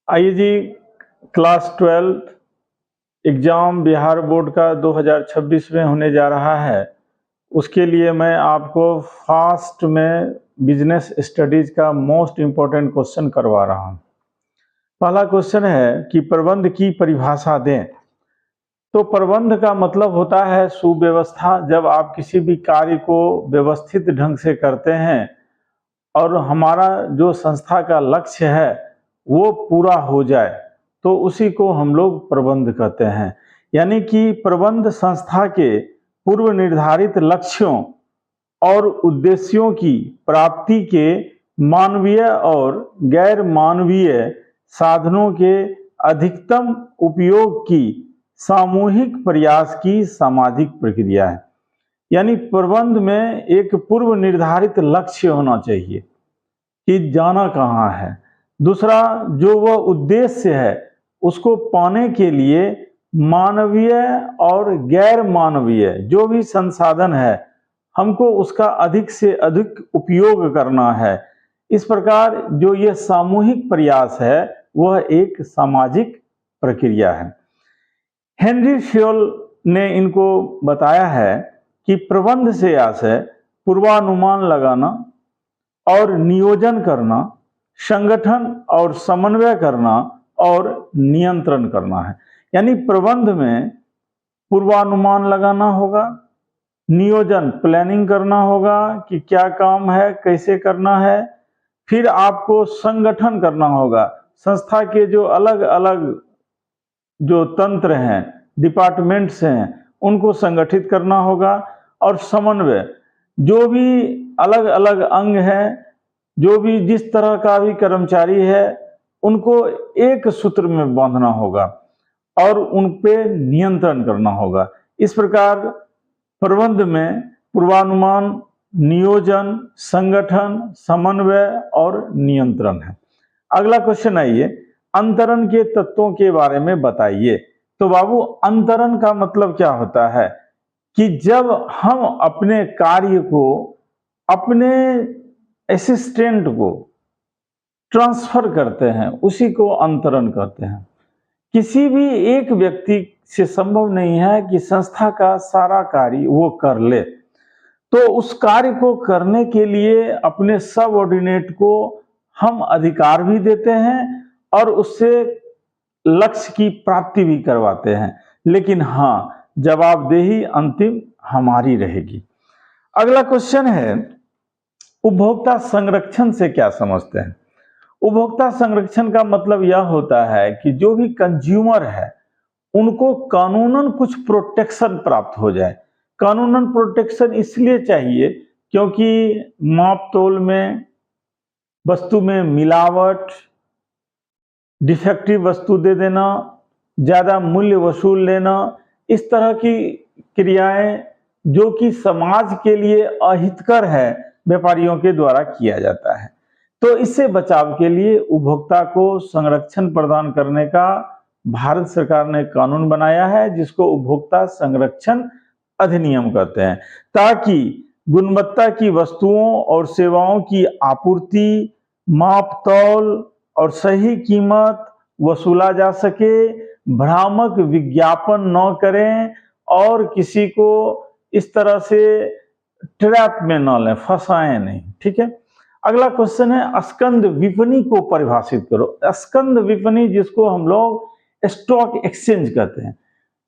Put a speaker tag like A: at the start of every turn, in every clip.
A: आइए जी, class 12 exam Bihar board का 2026 में होने जा रहा है। उसके लिए मैं आपको फास्ट में बिजनेस स्टडीज़ का मोस्ट इम्पोर्टेंट क्वेश्चन करवा रहा हूँ। पहला क्वेश्चन है कि प्रबंध की परिभाषा दें। तो प्रबंध का मतलब होता है सुव्यवस्था। जब आप किसी भी कार्य को व्यवस्थित ढंग से करते हैं और हमारा जो संस्था का लक्ष्य है वो पूरा हो जाए, तो उसी को हम लोग प्रबंध कहते हैं। यानी कि प्रबंध संस्था के पूर्व निर्धारित लक्ष्यों और उद्देश्यों की प्राप्ति के मानवीय और गैर मानवीय साधनों के अधिकतम उपयोग की सामूहिक प्रयास की सामाजिक प्रक्रिया है। यानी प्रबंध में एक पूर्व निर्धारित लक्ष्य होना चाहिए कि जाना कहाँ है। दूसरा, जो वह उद्देश्य है उसको पाने के लिए मानवीय और गैर मानवीय जो भी संसाधन है हमको उसका अधिक से अधिक उपयोग करना है। इस प्रकार जो ये सामूहिक प्रयास है वह एक सामाजिक प्रक्रिया है। हेनरी फ्योल ने इनको बताया है कि प्रबंध से आशय पूर्वानुमान लगाना और नियोजन करना, संगठन और समन्वय करना और नियंत्रण करना है। यानी प्रबंध में पूर्वानुमान लगाना होगा, नियोजन प्लानिंग करना होगा कि क्या काम है, कैसे करना है। फिर आपको संगठन करना होगा, संस्था के जो अलग अलग जो तंत्र हैं, डिपार्टमेंट्स हैं, उनको संगठित करना होगा। और समन्वय, जो भी अलग अलग अंग हैं, जो भी जिस तरह का भी कर्मचारी है, उनको एक सूत्र में बांधना होगा और उन पे नियंत्रण करना होगा। इस प्रकार प्रबंध में पूर्वानुमान, नियोजन, संगठन, समन्वय और नियंत्रण है। अगला क्वेश्चन आइए, अंतरण के तत्वों के बारे में बताइए। तो बाबू, अंतरण का मतलब क्या होता है कि जब हम अपने कार्य को अपने असिस्टेंट को ट्रांसफर करते हैं, उसी को अंतरण कहते हैं। किसी भी एक व्यक्ति से संभव नहीं है कि संस्था का सारा कार्य वो कर ले, तो उस कार्य को करने के लिए अपने सबऑर्डिनेट को हम अधिकार भी देते हैं और उससे लक्ष्य की प्राप्ति भी करवाते हैं, लेकिन हाँ, जवाबदेही अंतिम हमारी रहेगी। अगला क्वेश्चन है, उपभोक्ता संरक्षण से क्या समझते हैं? उपभोक्ता संरक्षण का मतलब यह होता है कि जो भी कंज्यूमर है उनको कानूनन कुछ प्रोटेक्शन प्राप्त हो जाए। कानूनन प्रोटेक्शन इसलिए चाहिए क्योंकि माप तोल में, वस्तु में मिलावट, डिफेक्टिव वस्तु दे देना, ज़्यादा मूल्य वसूल लेना, इस तरह की क्रियाएं जो कि समाज के लिए अहितकर है, व्यापारियों के द्वारा किया जाता है। तो इससे बचाव के लिए उपभोक्ता को संरक्षण प्रदान करने का भारत सरकार ने कानून बनाया है, जिसको उपभोक्ता संरक्षण अधिनियम कहते हैं, ताकि गुणवत्ता की वस्तुओं और सेवाओं की आपूर्ति, माप तौल और सही कीमत वसूला जा सके, भ्रामक विज्ञापन न करें और किसी को इस तरह से ट्रैप में न लें, फंसाएं नहीं। ठीक है। अगला क्वेश्चन है, स्कंद विपणि को परिभाषित करो। स्कंद विपणि जिसको हम लोग स्टॉक एक्सचेंज कहते हैं।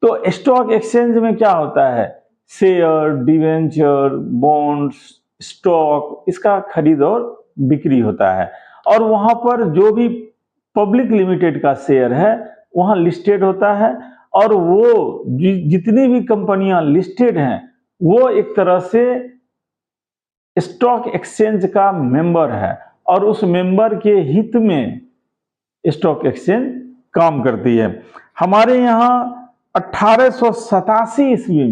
A: तो स्टॉक एक्सचेंज में क्या होता है? शेयर, डिवेंचर, बॉन्ड्स, स्टॉक, इसका खरीद और बिक्री होता है। और वहां पर जो भी पब्लिक लिमिटेड का शेयर है वहां लिस्टेड होता है, और वो जितनी भी कंपनियां लिस्टेड हैं वो एक तरह से स्टॉक एक्सचेंज का मेंबर है, और उस मेंबर के हित में स्टॉक एक्सचेंज काम करती है। हमारे यहाँ 1887 ईस्वी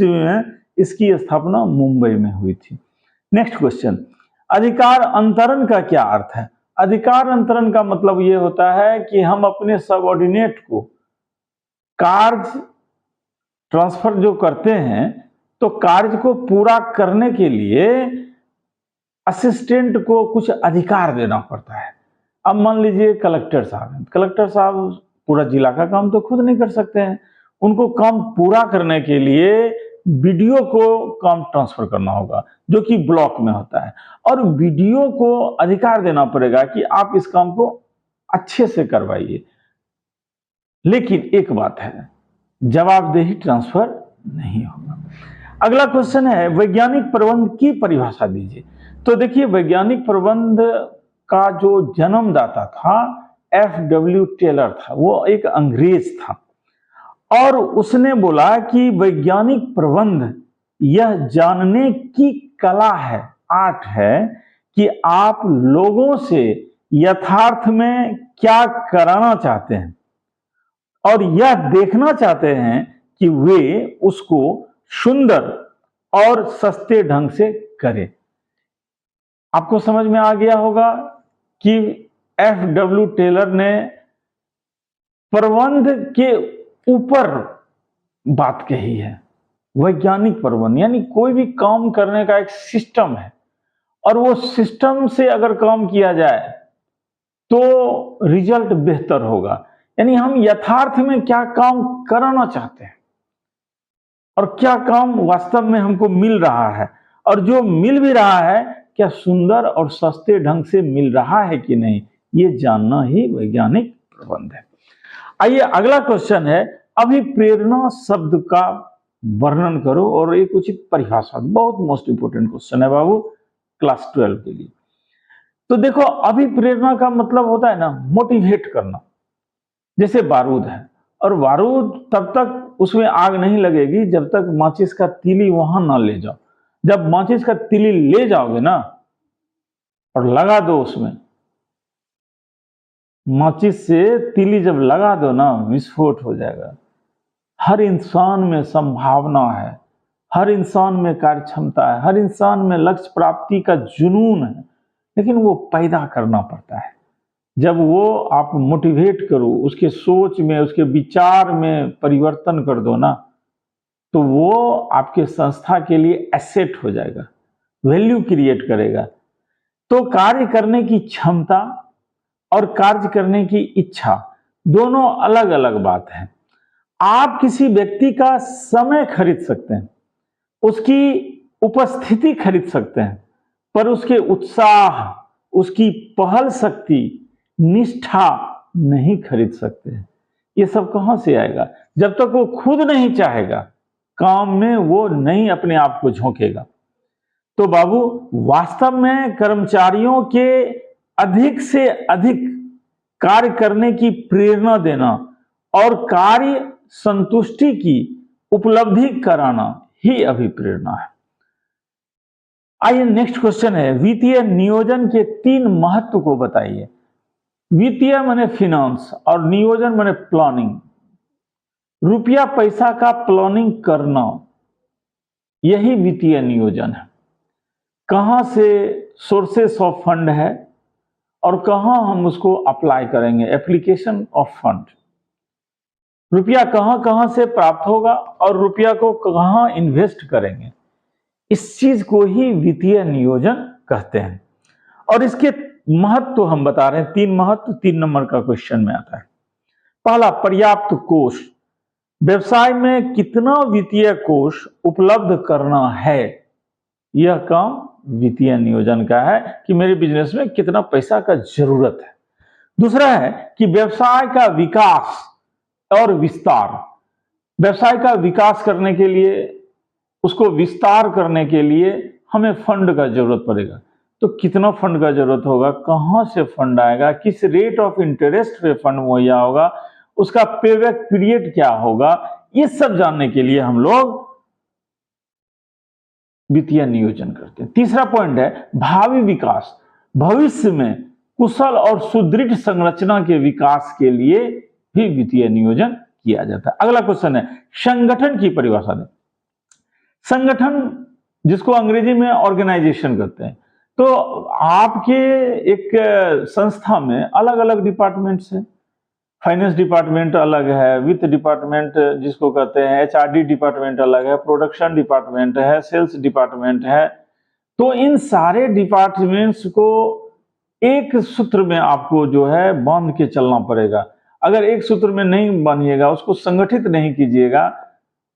A: में इसकी स्थापना मुंबई में हुई थी। नेक्स्ट क्वेश्चन, अधिकार अंतरण का क्या अर्थ है? अधिकार अंतरण का मतलब ये होता है कि हम अपने सबऑर्डिनेट को कार्य ट्रांसफर जो करते हैं, तो कार्य को पूरा करने के लिए असिस्टेंट को कुछ अधिकार देना पड़ता है। अब मान लीजिए कलेक्टर साहब हैं, कलेक्टर साहब पूरा जिला का काम तो खुद नहीं कर सकते हैं, उनको काम पूरा करने के लिए बीडीओ को काम ट्रांसफर करना होगा, जो कि ब्लॉक में होता है, और बीडीओ को अधिकार देना पड़ेगा कि आप इस काम को अच्छे से करवाइए। लेकिन एक बात है, जवाबदेही ट्रांसफर नहीं होगा। अगला क्वेश्चन है वैज्ञानिक प्रबंध की परिभाषा दीजिए। तो देखिए, वैज्ञानिक प्रबंध का जो जन्मदाता था एफ.डब्ल्यू. टेलर था, वो एक अंग्रेज था, और उसने बोला कि वैज्ञानिक प्रबंध यह जानने की कला है, आर्ट है, कि आप लोगों से यथार्थ में क्या कराना चाहते हैं और यह देखना चाहते हैं कि वे उसको सुंदर और सस्ते ढंग से करें। आपको समझ में आ गया होगा कि एफ.डब्ल्यू. टेलर ने प्रबंध के ऊपर बात कही है। वैज्ञानिक प्रबंध यानी कोई भी काम करने का एक सिस्टम है, और वो सिस्टम से अगर काम किया जाए तो रिजल्ट बेहतर होगा। यानी हम यथार्थ में क्या काम कराना चाहते हैं और क्या काम वास्तव में हमको मिल रहा है, और जो मिल भी रहा है क्या सुंदर और सस्ते ढंग से मिल रहा है कि नहीं, ये जानना ही वैज्ञानिक प्रबंध है। आइए अगला क्वेश्चन है, अभिप्रेरणा शब्द का वर्णन करो और एक उचित परिभाषा। बहुत मोस्ट इंपोर्टेंट क्वेश्चन है बाबू क्लास 12 के लिए। तो देखो, अभिप्रेरणा का मतलब होता है ना मोटिवेट करना। जैसे बारूद है, और बारूद तब तक उसमें आग नहीं लगेगी जब तक माचिस का तीली वहां ना ले जाओ। जब माचिस का तीली ले जाओगे ना और लगा दो उसमें, माचिस से तीली जब लगा दो ना, विस्फोट हो जाएगा। हर इंसान में संभावना है, हर इंसान में कार्य क्षमता है, हर इंसान में लक्ष्य प्राप्ति का जुनून है, लेकिन वो पैदा करना पड़ता है। जब वो आप मोटिवेट करो, उसके सोच में, उसके विचार में परिवर्तन कर दो ना, तो वो आपके संस्था के लिए एसेट हो जाएगा, वैल्यू क्रिएट करेगा। तो कार्य करने की क्षमता और कार्य करने की इच्छा दोनों अलग अलग बात है। आप किसी व्यक्ति का समय खरीद सकते हैं, उसकी उपस्थिति खरीद सकते हैं, पर उसके उत्साह, उसकी पहल शक्ति, निष्ठा नहीं खरीद सकते हैं। ये सब कहां से आएगा? जब तक वो खुद नहीं चाहेगा, काम में वो नहीं अपने आप को झोंकेगा। तो बाबू, वास्तव में कर्मचारियों के अधिक से अधिक कार्य करने की प्रेरणा देना और कार्य संतुष्टि की उपलब्धि कराना ही अभिप्रेरणा है। आइए नेक्स्ट क्वेश्चन है, वित्तीय नियोजन के 3 महत्व को बताइए। वित्तीय माने फिनांस और नियोजन माने प्लानिंग। रुपया पैसा का प्लानिंग करना, यही वित्तीय नियोजन है। कहां से सोर्सेस ऑफ फंड है और कहां हम उसको अप्लाई करेंगे, एप्लीकेशन ऑफ फंड। रुपया कहां कहां से प्राप्त होगा और रुपया को कहां इन्वेस्ट करेंगे, इस चीज को ही वित्तीय नियोजन कहते हैं। और इसके महत्व हम बता रहे हैं, 3 महत्व 3 नंबर का क्वेश्चन में आता है। पहला, पर्याप्त कोष। व्यवसाय में कितना वित्तीय कोष उपलब्ध करना है, यह काम वित्तीय नियोजन का है कि मेरे बिजनेस में कितना पैसा का जरूरत है। दूसरा है कि व्यवसाय का विकास और विस्तार। व्यवसाय का विकास करने के लिए, उसको विस्तार करने के लिए हमें फंड का जरूरत पड़ेगा। तो कितना फंड का जरूरत होगा, कहां से फंड आएगा, किस रेट ऑफ इंटरेस्ट पे फंड मुहैया होगा, उसका पेबैक पीरियड क्या होगा, ये सब जानने के लिए हम लोग वित्तीय नियोजन करते हैं। तीसरा पॉइंट है भावी विकास। भविष्य में कुशल और सुदृढ़ संरचना के विकास के लिए भी वित्तीय नियोजन किया जाता है। अगला क्वेश्चन है, संगठन की परिभाषा दें। संगठन, जिसको अंग्रेजी में ऑर्गेनाइजेशन कहते हैं। तो आपके एक संस्था में अलग अलग डिपार्टमेंट्स हैं। फाइनेंस डिपार्टमेंट अलग है, वित्त डिपार्टमेंट जिसको कहते हैं, एचआरडी डिपार्टमेंट अलग है, प्रोडक्शन डिपार्टमेंट है, सेल्स डिपार्टमेंट है। तो इन सारे डिपार्टमेंट्स को एक सूत्र में आपको जो है बांध के चलना पड़ेगा। अगर एक सूत्र में नहीं बांधिएगा, उसको संगठित नहीं कीजिएगा,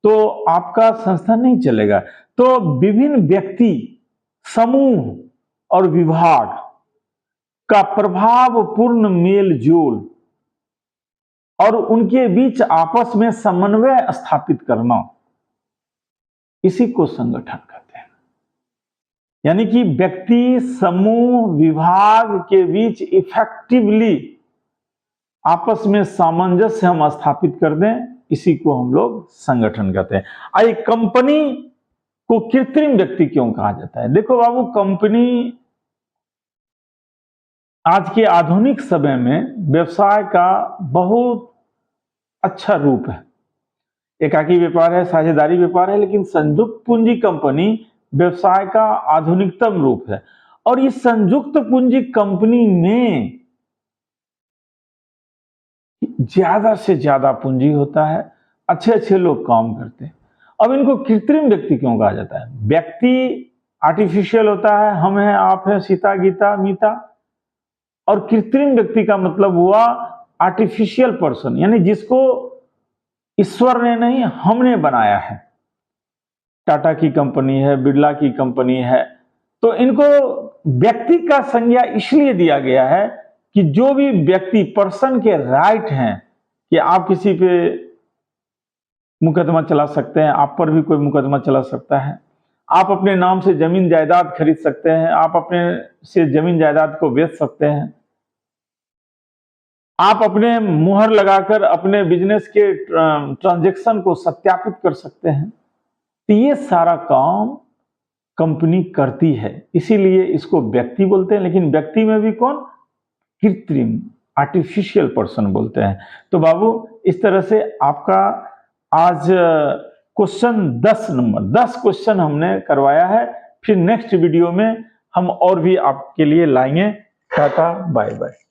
A: तो आपका संस्था नहीं चलेगा। तो विभिन्न व्यक्ति, समूह और विभाग का प्रभावपूर्ण मेल जोल और उनके बीच आपस में समन्वय स्थापित करना, इसी को संगठन कहते हैं। यानी कि व्यक्ति, समूह, विभाग के बीच इफेक्टिवली आपस में सामंजस्य हम स्थापित कर दें, इसी को हम लोग संगठन कहते हैं। आइए, कंपनी को कृत्रिम व्यक्ति क्यों कहा जाता है? देखो बाबू, कंपनी आज के आधुनिक समय में व्यवसाय का बहुत अच्छा रूप है। एकाकी व्यापार है, साझेदारी व्यापार है, लेकिन संयुक्त पूंजी कंपनी व्यवसाय का आधुनिकतम रूप है। और इस संयुक्त पूंजी कंपनी में ज्यादा से ज्यादा पूंजी होता है, अच्छे अच्छे लोग काम करते हैं। अब इनको कृत्रिम व्यक्ति क्यों कहा जाता है? व्यक्ति आर्टिफिशियल होता है, हम हैं, आप हैं, सीता, गीता, मीता। और कृत्रिम व्यक्ति का मतलब हुआ आर्टिफिशियल पर्सन, यानी जिसको ईश्वर ने नहीं, हमने बनाया है। टाटा की कंपनी है, बिरला की कंपनी है, तो इनको व्यक्ति का संज्ञा इसलिए दिया गया है कि जो भी व्यक्ति, पर्सन के राइट हैं कि आप किसी पे मुकदमा चला सकते हैं, आप पर भी कोई मुकदमा चला सकता है, आप अपने नाम से जमीन जायदाद खरीद सकते हैं, आप अपने से जमीन जायदाद को बेच सकते हैं, आप अपने मुहर लगाकर अपने बिजनेस के ट्रांजैक्शन को सत्यापित कर सकते हैं। तो ये सारा काम कंपनी करती है, इसीलिए इसको व्यक्ति बोलते हैं। लेकिन व्यक्ति में भी कौन? कृत्रिम, आर्टिफिशियल पर्सन बोलते हैं। तो बाबू, इस तरह से आपका आज क्वेश्चन 10 क्वेश्चन हमने करवाया है। फिर नेक्स्ट वीडियो में हम और भी आपके लिए लाएंगे। Tata, bye bye.